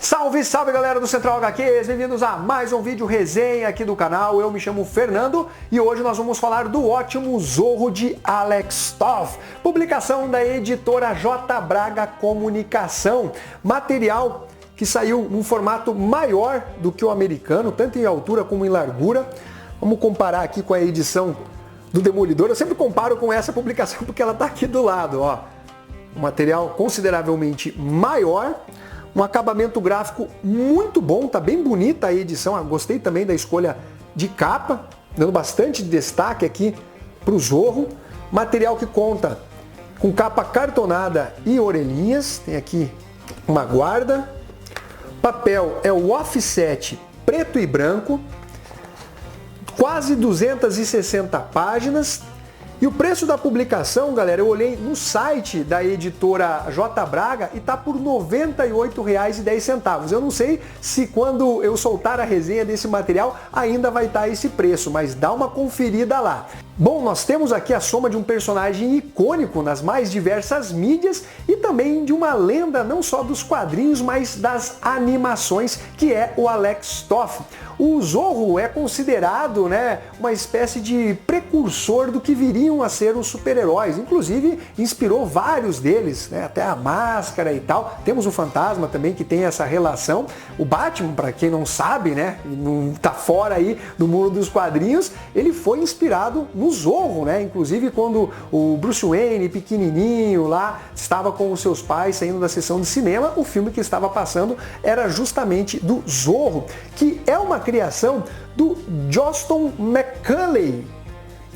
Salve, salve galera do Central HQs, bem-vindos a mais um vídeo resenha aqui do canal. Eu me chamo Fernando e hoje nós vamos falar do ótimo Zorro de Alex Toth, publicação da editora J. Braga Comunicação, material que saiu num formato maior do que o americano, tanto em altura como em largura. Vamos comparar aqui com a edição do Demolidor. Eu sempre comparo com essa publicação porque ela está aqui do lado, ó. Um material consideravelmente maior, um acabamento gráfico muito bom, tá bem bonita a edição. Eu gostei também da escolha de capa, dando bastante destaque aqui para o Zorro. Material que conta com capa cartonada e orelhinhas, tem aqui uma guarda. Papel é o offset preto e branco, quase 260 páginas. E o preço da publicação, galera, eu olhei no site da editora J. Braga e tá por R$ 98,10. Eu não sei se quando eu soltar a resenha desse material ainda vai estar esse preço, mas dá uma conferida lá. Bom, nós temos aqui a soma de um personagem icônico nas mais diversas mídias e também de uma lenda não só dos quadrinhos, mas das animações, que é o Alex Toth. O Zorro é considerado, uma espécie de precursor do que viriam a ser os super-heróis. Inclusive, inspirou vários deles, até a Máscara e tal. Temos o Fantasma também, que tem essa relação. O Batman, para quem não sabe, não tá fora aí do mundo dos quadrinhos, ele foi inspirado no Zorro, Inclusive, quando o Bruce Wayne, pequenininho lá, estava com os seus pais saindo da sessão de cinema, o filme que estava passando era justamente do Zorro, que é uma criação do Joston McCulley.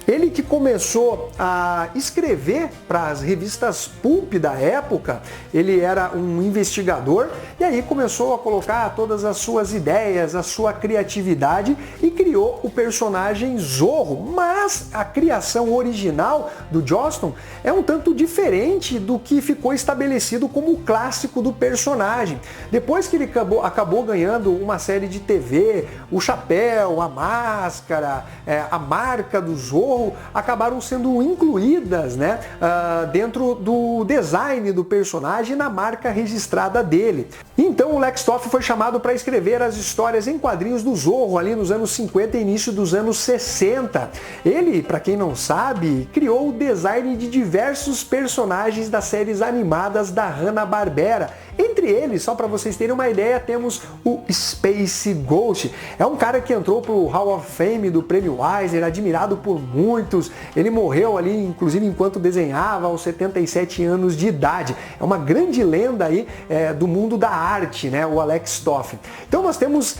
Ele que começou a escrever para as revistas pulp da época. Ele era um investigador e aí começou a colocar todas as suas ideias, a sua criatividade e criou o personagem Zorro. Mas a criação original do Joston é um tanto diferente do que ficou estabelecido como o clássico do personagem. Depois que ele acabou ganhando uma série de TV, o chapéu, a máscara, a marca do Zorro, acabaram sendo incluídas dentro do design do personagem na marca registrada dele. Então o Alex Toth foi chamado para escrever as histórias em quadrinhos do Zorro ali nos anos 50 e início dos anos 60. Ele, para quem não sabe, criou o design de diversos personagens das séries animadas da Hanna-Barbera. Entre eles, só para vocês terem uma ideia, temos o Space Ghost. É um cara que entrou pro Hall of Fame do Prêmio Eisner, admirado por muitos. Ele morreu ali, inclusive, enquanto desenhava, aos 77 anos de idade. É uma grande lenda aí do mundo da arte, o Alex Toth. Então nós temos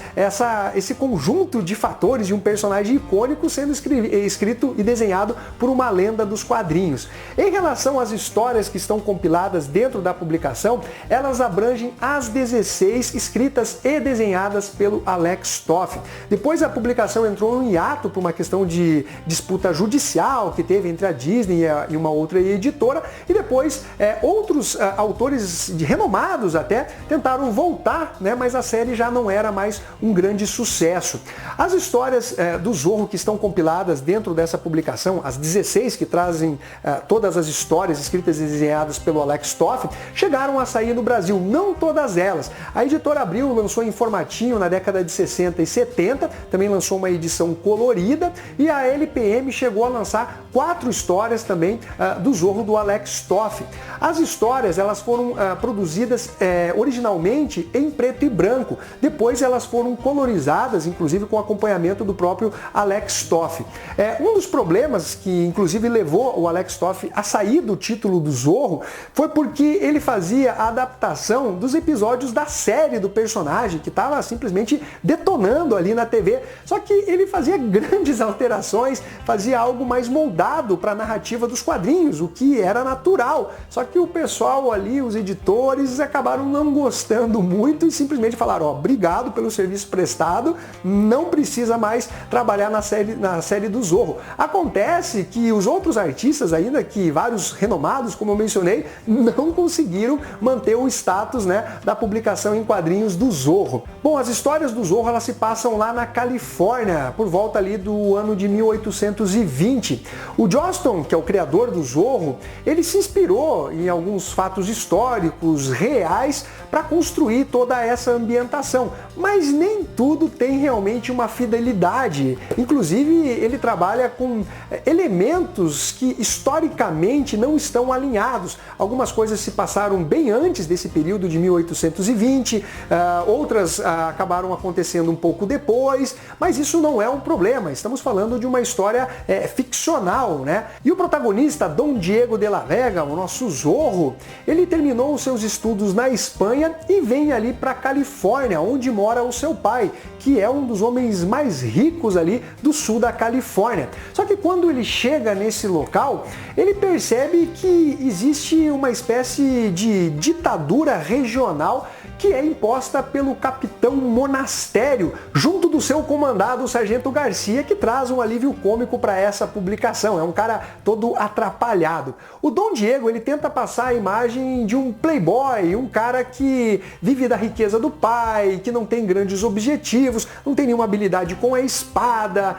esse conjunto de fatores de um personagem icônico sendo escrito e desenhado por uma lenda dos quadrinhos. Em relação às histórias que estão compiladas dentro da publicação, elas abrangem as 16 escritas e desenhadas pelo Alex Toth. Depois a publicação entrou em hiato por uma questão de disputa judicial que teve entre a Disney e uma outra editora, e depois outros autores renomados até tentaram voltar, mas a série já não era mais um grande sucesso. As histórias do Zorro que estão compiladas dentro dessa publicação, as 16 que trazem todas as histórias escritas e desenhadas pelo Alex Toth, chegaram a sair no Brasil. Não todas elas. A editora Abril lançou em formatinho na década de 60 e 70, também lançou uma edição colorida, e a LPM chegou a lançar 4 histórias também do Zorro do Alex Toth. As histórias elas foram produzidas originalmente em preto e branco, depois elas foram colorizadas, inclusive com acompanhamento do próprio Alex Toth. Um dos problemas que inclusive levou o Alex Toth a sair do título do Zorro foi porque ele fazia a adaptação dos episódios da série do personagem, que estava simplesmente detonando ali na TV. Só que ele fazia grandes alterações, fazia algo mais moldado para a narrativa dos quadrinhos, o que era natural. Só que o pessoal ali, os editores, acabaram não gostando muito e simplesmente falaram: obrigado pelo serviço prestado, não precisa mais trabalhar na série do Zorro. Acontece que os outros artistas, ainda que vários renomados, como eu mencionei, não conseguiram manter o status status, né, da publicação em quadrinhos do Zorro. Bom, as histórias do Zorro elas se passam lá na Califórnia, por volta ali do ano de 1820. O Johnston, que é o criador do Zorro, ele se inspirou em alguns fatos históricos reais para construir toda essa ambientação, mas nem tudo tem realmente uma fidelidade. Inclusive, ele trabalha com elementos que historicamente não estão alinhados. Algumas coisas se passaram bem antes desse período de 1820, outras acabaram acontecendo um pouco depois, mas isso não é um problema. Estamos falando de uma história ficcional, né? E o protagonista, Don Diego de la Vega, o nosso Zorro, ele terminou os seus estudos na Espanha e vem ali para a Califórnia, onde mora o seu pai, que é um dos homens mais ricos ali do sul da Califórnia. Só que quando ele chega nesse local, ele percebe que existe uma espécie de ditadura regional que é imposta pelo capitão Monastério, junto do seu comandado, o Sargento Garcia, que traz um alívio cômico para essa publicação. É um cara todo atrapalhado. O Don Diego, ele tenta passar a imagem de um playboy, um cara que vive da riqueza do pai, que não tem grandes objetivos, não tem nenhuma habilidade com a espada,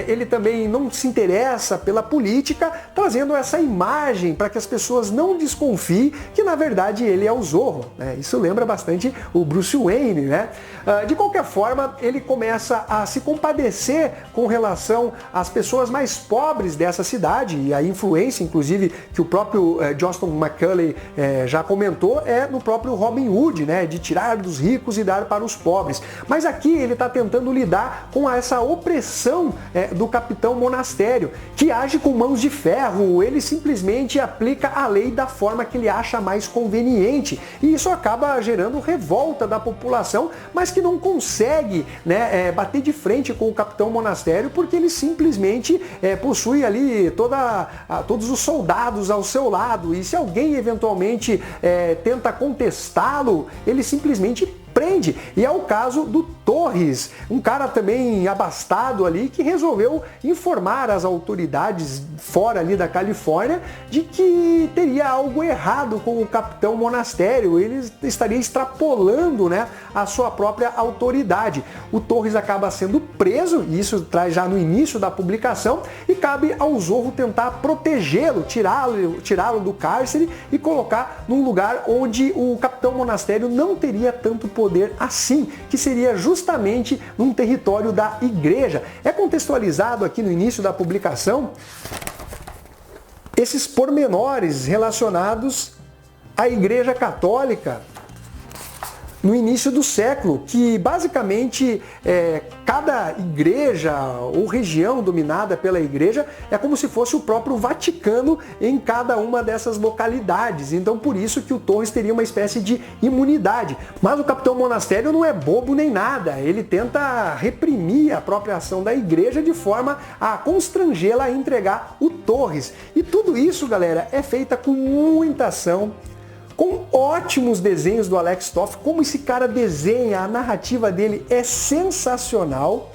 ele também não se interessa pela política, trazendo essa imagem para que as pessoas não desconfiem que, na verdade, ele é o Zorro, né? Isso lembra bastante o Bruce Wayne, né? De qualquer forma, ele começa a se compadecer com relação às pessoas mais pobres dessa cidade, e a influência, inclusive, que o próprio Johnston McCulley já comentou, é no próprio Robin Hood, né? De tirar dos ricos e dar para os pobres. Mas aqui ele está tentando lidar com essa opressão do capitão Monastério, que age com mãos de ferro. Ele simplesmente aplica a lei da forma que ele acha mais conveniente, e isso acaba gerando revolta da população, mas que não consegue, né, bater de frente com o capitão Monastério, porque ele simplesmente possui ali todos os soldados ao seu lado, e se alguém eventualmente tenta contestá-lo, ele simplesmente prende. E é o caso do Torres, um cara também abastado ali, que resolveu informar as autoridades fora ali da Califórnia de que teria algo errado com o capitão Monastério. Ele estaria extrapolando, né, a sua própria autoridade. O Torres acaba sendo preso, e isso traz já no início da publicação, e cabe ao Zorro tentar protegê-lo, tirá-lo do cárcere e colocar num lugar onde o capitão Monastério não teria tanto poder assim, que seria justamente num território da igreja. É contextualizado aqui no início da publicação esses pormenores relacionados à Igreja Católica no início do século, que basicamente cada igreja ou região dominada pela igreja é como se fosse o próprio Vaticano em cada uma dessas localidades. Então por isso que o Torres teria uma espécie de imunidade. Mas o capitão Monastério não é bobo nem nada, ele tenta reprimir a própria ação da igreja de forma a constrangê-la a entregar o Torres. E tudo isso, galera, é feita com muita ação, com ótimos desenhos do Alex Toff. Como esse cara desenha, a narrativa dele é sensacional.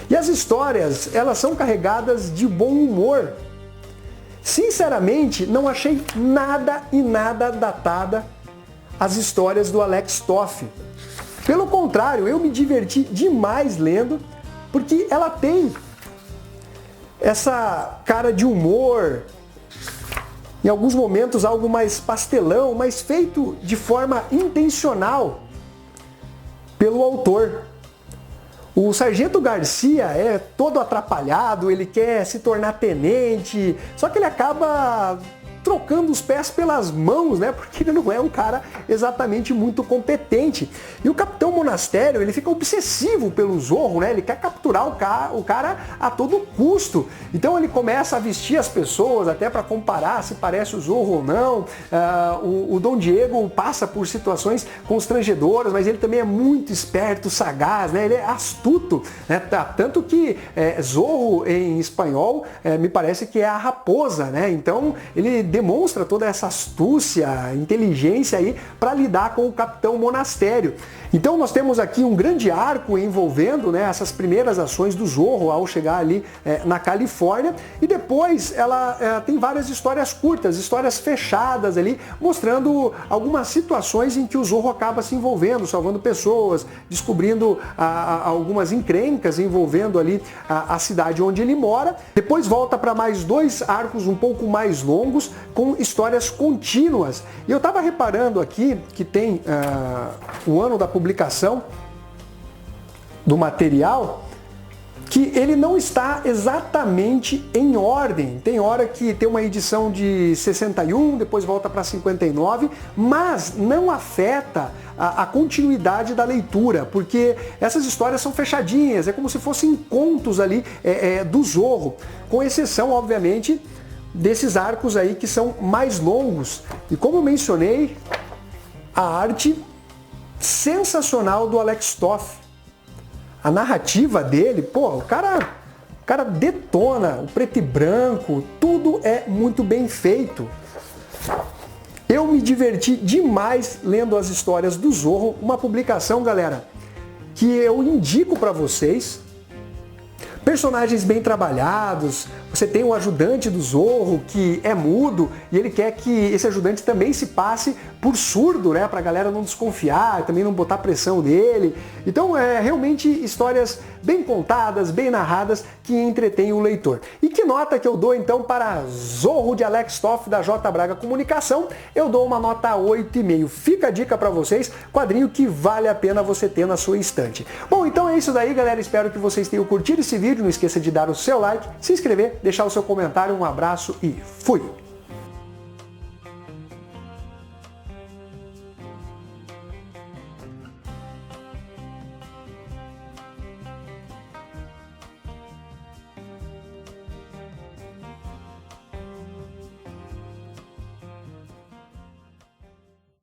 E as histórias, elas são carregadas de bom humor. Sinceramente, não achei nada e nada datada as histórias do Alex Toff. Pelo contrário, eu me diverti demais lendo, porque ela tem essa cara de humor, em alguns momentos algo mais pastelão, mas feito de forma intencional pelo autor. O Sargento Garcia é todo atrapalhado, ele quer se tornar tenente, só que ele acaba trocando os pés pelas mãos, né? Porque ele não é um cara exatamente muito competente. E o Capitão Monastério, ele fica obsessivo pelo Zorro, né? Ele quer capturar o cara a todo custo. Então ele começa a vestir as pessoas até para comparar se parece o Zorro ou não. O Don Diego passa por situações constrangedoras, mas ele também é muito esperto, sagaz, né? Ele é astuto, né? Tanto que Zorro em espanhol me parece que é a raposa, né? Então ele demonstra toda essa astúcia, inteligência aí para lidar com o Capitão Monastério. Então nós temos aqui um grande arco envolvendo, né, essas primeiras ações do Zorro ao chegar ali na Califórnia, e depois ela tem várias histórias curtas, histórias fechadas ali, mostrando algumas situações em que o Zorro acaba se envolvendo, salvando pessoas, descobrindo algumas encrencas envolvendo ali a cidade onde ele mora. Depois volta para mais 2 arcos um pouco mais longos, com histórias contínuas. E eu estava reparando aqui que tem o ano da publicação do material, que ele não está exatamente em ordem. Tem hora que tem uma edição de 61, depois volta para 59, mas não afeta a continuidade da leitura, porque essas histórias são fechadinhas, é como se fossem contos ali do Zorro, com exceção, obviamente, desses arcos aí que são mais longos. E como eu mencionei, a arte sensacional do Alex Toth. A narrativa dele, pô, o cara detona, o preto e branco, tudo é muito bem feito. Eu me diverti demais lendo as histórias do Zorro, uma publicação, galera, que eu indico para vocês. Personagens bem trabalhados, você tem o ajudante do Zorro que é mudo e ele quer que esse ajudante também se passe por surdo, né, pra galera não desconfiar, também não botar pressão nele. Então realmente histórias bem contadas, bem narradas, que entretêm o leitor. E que nota que eu dou então para Zorro de Alex Toth da J. Braga Comunicação? Eu dou uma nota 8,5. Fica a dica para vocês, quadrinho que vale a pena você ter na sua estante. Bom, então é isso daí, galera, espero que vocês tenham curtido esse vídeo, não esqueça de dar o seu like, se inscrever, deixar o seu comentário, um abraço e fui!